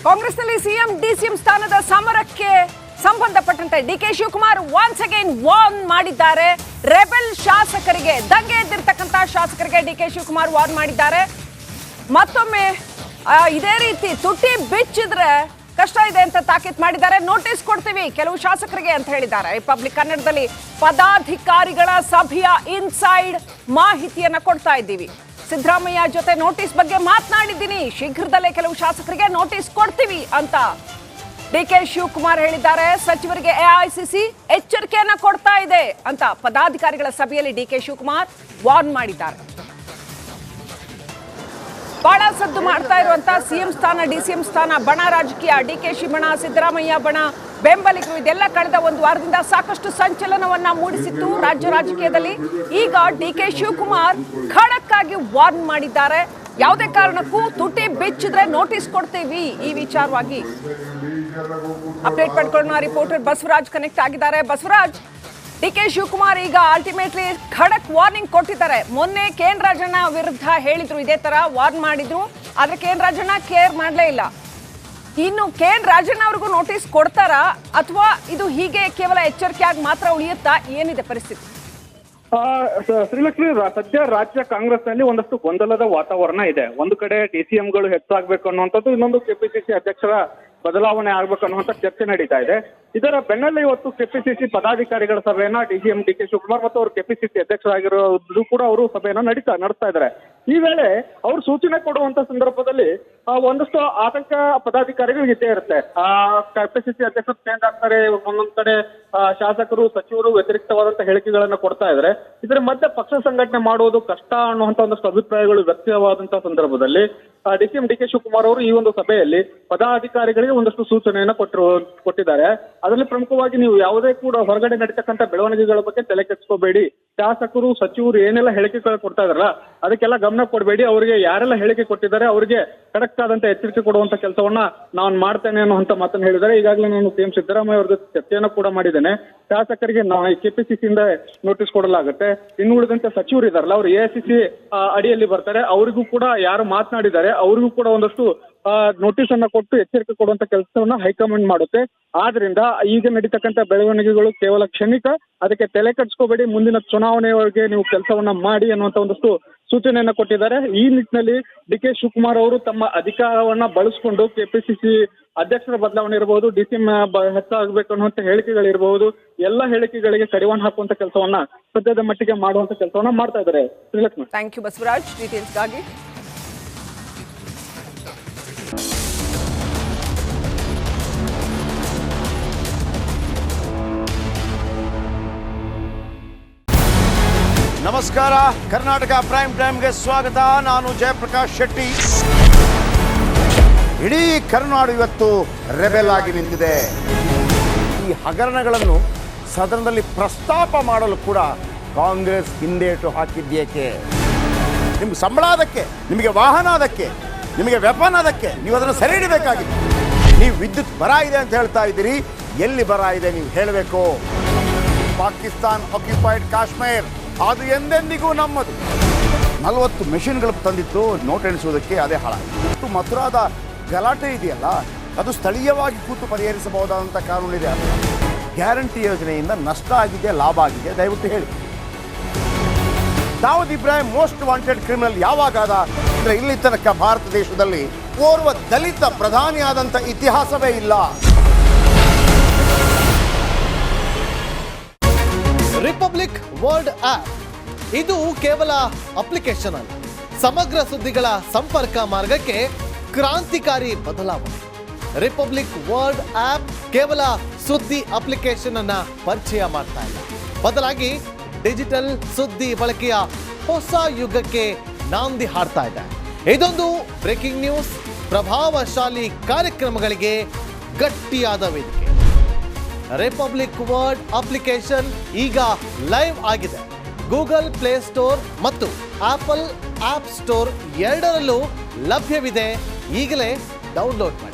ಕಾಂಗ್ರೆಸ್ನಲ್ಲಿ CM DCM ಸ್ಥಾನದ ಸಮರಕ್ಕೆ ಸಂಬಂಧಪಟ್ಟಂತೆ DK Shivakumar once again warn ಮಾಡಿದ್ದಾರೆ. ರೆಬೆಲ್ ಶಾಸಕರಿಗೆ, ದಂಗೆ ಎದ್ದಿರ್ತಕ್ಕಂಥ ಶಾಸಕರಿಗೆ ಡಿಕೆ ಶಿವಕುಮಾರ್ ವಾರ್ನ್ ಮಾಡಿದ್ದಾರೆ. ಮತ್ತೊಮ್ಮೆ ಇದೇ ರೀತಿ ತುಟಿ ಬಿಚ್ಚಿದ್ರೆ ಕಷ್ಟ ಇದೆ ಅಂತ ತಾಕೀತು ಮಾಡಿದ್ದಾರೆ. ನೋಟಿಸ್ ಕೊಡ್ತೀವಿ ಕೆಲವು ಶಾಸಕರಿಗೆ ಅಂತ ಹೇಳಿದ್ದಾರೆ. ರಿಪಬ್ಲಿಕ್ ಕನ್ನಡದಲ್ಲಿ ಪದಾಧಿಕಾರಿಗಳ ಸಭೆಯ ಇನ್ಸೈಡ್ ಮಾಹಿತಿಯನ್ನ ಕೊಡ್ತಾ ಇದ್ದೀವಿ. ಸಿದ್ದರಾಮಯ್ಯ ಜೊತೆ ನೋಟಿಸ್ ಬಗ್ಗೆ ಮಾತನಾಡಿದ್ದೀನಿ, ಶೀಘ್ರದಲ್ಲೇ ಕೆಲವು ಶಾಸಕರಿಗೆ ನೋಟಿಸ್ ಕೊಡ್ತೀವಿ ಅಂತ ಡಿಕೆ ಶಿವಕುಮಾರ್ ಹೇಳಿದ್ದಾರೆ. ಸಚಿವರಿಗೆ ಎಐಸಿಸಿ ಎಚ್ಚರಿಕೆಯನ್ನ ಕೊಡ್ತಾ ಇದೆ ಅಂತ ಪದಾಧಿಕಾರಿಗಳ ಸಭೆಯಲ್ಲಿ ಡಿಕೆ ಶಿವಕುಮಾರ್ ವಾರ್ನ್ ಮಾಡಿದ್ದಾರೆ. ಬಹಳ ಸದ್ದು ಮಾಡ್ತಾ ಇರುವಂತ ಸಿಎಂ ಸ್ಥಾನ ಡಿಸಿಎಂ ಸ್ಥಾನ ಬಣ ರಾಜಕೀಯ, ಡಿಕೆ ಶಿ ಬಣ, ಸಿದ್ದರಾಮಯ್ಯ ಬಣ, ಬೆಂಬಲಿಗರು, ಇದೆಲ್ಲ ಕಳೆದ ಒಂದು ವಾರದಿಂದ ಸಾಕಷ್ಟು ಸಂಚಲನವನ್ನ ಮೂಡಿಸಿತ್ತು ರಾಜ್ಯ ರಾಜಕೀಯದಲ್ಲಿ. ಈಗ ಡಿಕೆ ಶಿವಕುಮಾರ್ ಖಡಕ್ ಆಗಿ ವಾರ್ನ್ ಮಾಡಿದ್ದಾರೆ. ಯಾವುದೇ ಕಾರಣಕ್ಕೂ ತುಟಿ ಬಿಚ್ಚಿದ್ರೆ ನೋಟಿಸ್ ಕೊಡ್ತೀವಿ. ಈ ವಿಚಾರವಾಗಿ ಅಪ್ಡೇಟ್ ಪಡ್ಕೊಳ್ಳೋಣ. ರಿಪೋರ್ಟರ್ ಬಸವರಾಜ್ ಕನೆಕ್ಟ್ ಆಗಿದ್ದಾರೆ. ಬಸವರಾಜ್, ಡಿಕೆ ಶಿವಕುಮಾರ್ ಈಗ ಅಲ್ಟಿಮೇಟ್ಲಿ ಖಡಕ್ ವಾರ್ನಿಂಗ್ ಕೊಟ್ಟಿದ್ದಾರೆ. ಮೊನ್ನೆ ಕೆಎನ್ ರಾಜಣ್ಣ ವಿರುದ್ಧ ಹೇಳಿದ್ರು, ಇದೇ ತರ ವಾರ್ನ್ ಮಾಡಿದ್ರು, ಆದ್ರೆ ಕೆಎನ್ ರಾಜಣ್ಣ ಕೇರ್ ಮಾಡಲೇ ಇಲ್ಲ. ಇನ್ನು ಕೆಎನ್ ರಾಜಣ್ಣ ಅವ್ರಿಗೂ ನೋಟಿಸ್ ಕೊಡ್ತಾರಾ ಅಥವಾ ಇದು ಹೀಗೆ ಕೇವಲ ಎಚ್ಚರಿಕೆಯಾಗಿ ಮಾತ್ರ ಉಳಿಯುತ್ತಾ? ಏನಿದೆ ಪರಿಸ್ಥಿತಿ? ಶ್ರೀಲಕ್ಷ್ಮಿ, ಸದ್ಯ ರಾಜ್ಯ ಕಾಂಗ್ರೆಸ್ನಲ್ಲಿ ಒಂದಷ್ಟು ಗೊಂದಲದ ವಾತಾವರಣ ಇದೆ. ಒಂದು ಕಡೆ ಡಿಸಿಎಂಗಳು ಹೆಚ್ಚಾಗಬೇಕು ಅನ್ನುವಂಥದ್ದು, ಇನ್ನೊಂದು ಕೆಪಿಸಿಸಿ ಅಧ್ಯಕ್ಷರ ಬದಲಾವಣೆ ಆಗ್ಬೇಕು ಅನ್ನುವಂಥ ಚರ್ಚೆ ನಡೀತಾ ಇದೆ. ಇದರ ಬೆನ್ನಲ್ಲೇ ಇವತ್ತು ಕೆಪಿಸಿಸಿ ಪದಾಧಿಕಾರಿಗಳ ಸಭೆಯನ್ನ ಡಿಸಿಎಂ ಡಿಕೆ ಶಿವಕುಮಾರ್ ಮತ್ತು ಅವರು ಕೆಪಿಸಿಸಿ ಅಧ್ಯಕ್ಷರಾಗಿರೋದು ಕೂಡ ಅವರು ಸಭೆಯನ್ನ ನಡೆಸ್ತಾ ಇದ್ದಾರೆ. ಈ ವೇಳೆ ಅವರು ಸೂಚನೆ ಕೊಡುವಂತ ಸಂದರ್ಭದಲ್ಲಿ ಒಂದಷ್ಟು ಆತಂಕ ಪದಾಧಿಕಾರಿಗಳಿಗೆ ಇದ್ದೇ ಇರುತ್ತೆ. ಕೆಪಿಸಿಸಿ ಅಧ್ಯಕ್ಷರು ಚೇಂಜ್ ಆಗ್ತಾರೆ, ಒಂದೊಂದ್ ಕಡೆ ಶಾಸಕರು ಸಚಿವರು ವ್ಯತಿರಿಕ್ತವಾದಂತಹ ಹೇಳಿಕೆಗಳನ್ನ ಕೊಡ್ತಾ ಇದ್ದಾರೆ. ಇದರ ಮಧ್ಯೆ ಪಕ್ಷ ಸಂಘಟನೆ ಮಾಡುವುದು ಕಷ್ಟ ಅನ್ನುವಂತ ಒಂದಷ್ಟು ಅಭಿಪ್ರಾಯಗಳು ವ್ಯಕ್ತವಾದಂತಹ ಸಂದರ್ಭದಲ್ಲಿ ಡಿಸಿಎಂ ಡಿಕೆ ಶಿವಕುಮಾರ್ ಅವರು ಈ ಒಂದು ಸಭೆಯಲ್ಲಿ ಪದಾಧಿಕಾರಿಗಳಿಗೆ ಒಂದಷ್ಟು ಸೂಚನೆಯನ್ನ ಕೊಟ್ಟಿದ್ದಾರೆ. ಅದರಲ್ಲಿ ಪ್ರಮುಖವಾಗಿ ನೀವು ಯಾವುದೇ ಕೂಡ ಹೊರಗಡೆ ನಡೀತಕ್ಕಂಥ ಬೆಳವಣಿಗೆಗಳ ಬಗ್ಗೆ ತಲೆ ಕೆಡಿಸ್ಕೋಬೇಡಿ. ಶಾಸಕರು ಸಚಿವರು ಏನೆಲ್ಲ ಹೇಳಿಕೆಗಳು ಕೊಡ್ತಾ ಇದಾರಲ್ಲ ಅದಕ್ಕೆಲ್ಲ ಗಮನ ಕೊಡಬೇಡಿ. ಅವರಿಗೆ ಯಾರೆಲ್ಲ ಹೇಳಿಕೆ ಕೊಟ್ಟಿದ್ದಾರೆ ಅವರಿಗೆ ಕರೆಕ್ಟ್ ಆದಂತ ಎಚ್ಚರಿಕೆ ಕೊಡುವಂತ ಕೆಲಸವನ್ನ ನಾನು ಮಾಡ್ತೇನೆ ಅನ್ನುವಂತ ಮಾತನ್ನು ಹೇಳಿದ್ದಾರೆ. ಈಗಾಗಲೇ ನಾನು ಸಿಎಂ ಸಿದ್ದರಾಮಯ್ಯ ಅವ್ರ ಜೊತೆ ಚರ್ಚೆಯನ್ನು ಕೂಡ ಮಾಡಿದ್ದೇನೆ. ಶಾಸಕರಿಗೆ ಕೆಪಿಸಿಸಿಯಿಂದ ನೋಟಿಸ್ ಕೊಡಲಾಗುತ್ತೆ. ಇನ್ನು ಉಳಿದಂತೆ ಸಚಿವರು ಇದಾರಲ್ಲ ಅವರು ಎಐಸಿಸಿ ಅಡಿಯಲ್ಲಿ ಬರ್ತಾರೆ. ಅವರಿಗೂ ಕೂಡ ಯಾರು ಮಾತನಾಡಿದ್ದಾರೆ ಅವರಿಗೂ ಕೂಡ ಒಂದಷ್ಟು ನೋಟಿಸ್ ಅನ್ನ ಕೊಟ್ಟು ಎಚ್ಚರಿಕೆ ಕೊಡುವಂತ ಕೆಲಸವನ್ನ ಹೈಕಮಾಂಡ್ ಮಾಡುತ್ತೆ. ಆದ್ರಿಂದ ಈಗ ನಡೀತಕ್ಕಂಥ ಬೆಳವಣಿಗೆಗಳು ಕೇವಲ ಕ್ಷಣಿಕ, ಅದಕ್ಕೆ ತಲೆ ಕೆಡಿಸ್ಕೋಬೇಡಿ, ಮುಂದಿನ ಚುನಾವಣೆಯೊಳಗೆ ನೀವು ಕೆಲಸವನ್ನ ಮಾಡಿ ಅನ್ನುವಂತ ಒಂದಷ್ಟು ಸೂಚನೆಯನ್ನ ಕೊಟ್ಟಿದ್ದಾರೆ. ಈ ನಿಟ್ಟಿನಲ್ಲಿ ಡಿಕೆ ಶಿವಕುಮಾರ್ ಅವರು ತಮ್ಮ ಅಧಿಕಾರವನ್ನ ಬಳಸಿಕೊಂಡು ಕೆಪಿಸಿಸಿ ಅಧ್ಯಕ್ಷರ ಬದಲಾವಣೆ ಇರಬಹುದು, ಡಿಸಿಎಂ ಹೆಚ್ಚಾಗಬೇಕು ಅನ್ನುವಂತ ಹೇಳಿಕೆಗಳಿರಬಹುದು, ಎಲ್ಲ ಹೇಳಿಕೆಗಳಿಗೆ ಕಡಿವಾಣ ಹಾಕುವಂತ ಕೆಲಸವನ್ನ ಸದ್ಯದ ಮಟ್ಟಿಗೆ ಮಾಡುವಂತ ಕೆಲಸವನ್ನ ಮಾಡ್ತಾ ಇದ್ದಾರೆ. ಶ್ರೀಲಕ್ಷ್ಮಿ, ಥ್ಯಾಂಕ್ ಯು ಬಸವರಾಜ್ ಡೀಟೇಲ್ಸ್ಗಾಗಿ. ನಮಸ್ಕಾರ, ಕರ್ನಾಟಕ ಪ್ರೈಮ್ ಟೈಮ್ಗೆ ಸ್ವಾಗತ. ನಾನು ಜಯಪ್ರಕಾಶ್ ಶೆಟ್ಟಿ. ಇಡೀ ಕರ್ನಾಡು ಇವತ್ತು ರೆಬೆಲ್ ಆಗಿ ನಿಂತಿದೆ. ಈ ಹಗರಣಗಳನ್ನು ಸದನದಲ್ಲಿ ಪ್ರಸ್ತಾಪ ಮಾಡಲು ಕೂಡ ಕಾಂಗ್ರೆಸ್ ಹಿಂದೇಟು ಹಾಕಿದ್ದೇಕೆ? ನಿಮ್ಗೆ ಸಂಬಳ ಅದಕ್ಕೆ, ನಿಮಗೆ ವಾಹನ ಅದಕ್ಕೆ, ನಿಮಗೆ ವೆಪನ್ ಅದಕ್ಕೆ, ನೀವು ಅದನ್ನು ಸೆರೆ ಹಿಡಿಬೇಕಾಗಿತ್ತು. ನೀವು ವಿದ್ಯುತ್ ಬರ ಇದೆ ಅಂತ ಹೇಳ್ತಾ ಇದ್ದೀರಿ, ಎಲ್ಲಿ ಬರ ಇದೆ ನೀವು ಹೇಳಬೇಕು. ಪಾಕಿಸ್ತಾನ್ ಆಕ್ಯುಪೈಡ್ ಕಾಶ್ಮೀರ್ ಅದು ಎಂದೆಂದಿಗೂ ನಮ್ಮದು. 40 ಮೆಷಿನ್ಗಳು ತಂದಿತ್ತು ನೋಟ್ ಎಣಿಸುವುದಕ್ಕೆ, ಅದೇ ಹಾಳಾಯಿತು. ಮಥುರಾದ ಗಲಾಟೆ ಇದೆಯಲ್ಲ, ಅದು ಸ್ಥಳೀಯವಾಗಿ ಕೂತು ಪರಿಹರಿಸಬಹುದಾದಂಥ ಕಾನೂನಿದೆ. ಗ್ಯಾರಂಟಿ ಯೋಜನೆಯಿಂದ ನಷ್ಟ ಆಗಿದೆ, ಲಾಭ ಆಗಿದೆ, ದಯವಿಟ್ಟು ಹೇಳಿ. Dawood Ibrahim most wanted criminal ಯಾವಾಗಾದ ಅಂದರೆ ಇಲ್ಲಿ ತನಕ ಭಾರತ ದೇಶದಲ್ಲಿ ಓರ್ವ ದಲಿತ ಪ್ರಧಾನಿಯಾದಂಥ ಇತಿಹಾಸವೇ ಇಲ್ಲ. ರಿಪಬ್ಲಿಕ್ ವರ್ಲ್ಡ್ ಆಪ್ ಇದು ಕೇವಲ ಅಪ್ಲಿಕೇಶನ್ ಅಲ್ಲ, ಸಮಗ್ರ ಸುದ್ದಿಗಳ ಸಂಪರ್ಕ ಮಾರ್ಗಕ್ಕೆ ಕ್ರಾಂತಿಕಾರಿ ಬದಲಾವಣೆ. ರಿಪಬ್ಲಿಕ್ ವರ್ಲ್ಡ್ ಆಪ್ ಕೇವಲ ಸುದ್ದಿ ಅಪ್ಲಿಕೇಶನ್ ಅನ್ನ ಪರಿಚಯ ಮಾಡ್ತಾ ಇಲ್ಲ, ಬದಲಾಗಿ ಡಿಜಿಟಲ್ ಸುದ್ದಿ ಬಳಕೆಯ ಹೊಸ ಯುಗಕ್ಕೆ ನಾಂದಿ ಹಾಡ್ತಾ ಇದೆ. ಇದೊಂದು ಬ್ರೇಕಿಂಗ್ ನ್ಯೂಸ್, ಪ್ರಭಾವಶಾಲಿ ಕಾರ್ಯಕ್ರಮಗಳಿಗೆ ಗಟ್ಟಿಯಾದ ವೇದಿಕೆ. ರಿಪಬ್ಲಿಕ್ ವರ್ಲ್ಡ್ ಅಪ್ಲಿಕೇಶನ್ ಈಗ ಲೈವ್ ಆಗಿದೆ. ಗೂಗಲ್ ಪ್ಲೇ ಸ್ಟೋರ್ ಮತ್ತು ಆಪಲ್ ಆಪ್ ಸ್ಟೋರ್ ಎರಡರಲ್ಲೂ ಲಭ್ಯವಿದೆ. ಈಗಲೇ ಡೌನ್ಲೋಡ್ ಮಾಡಿ.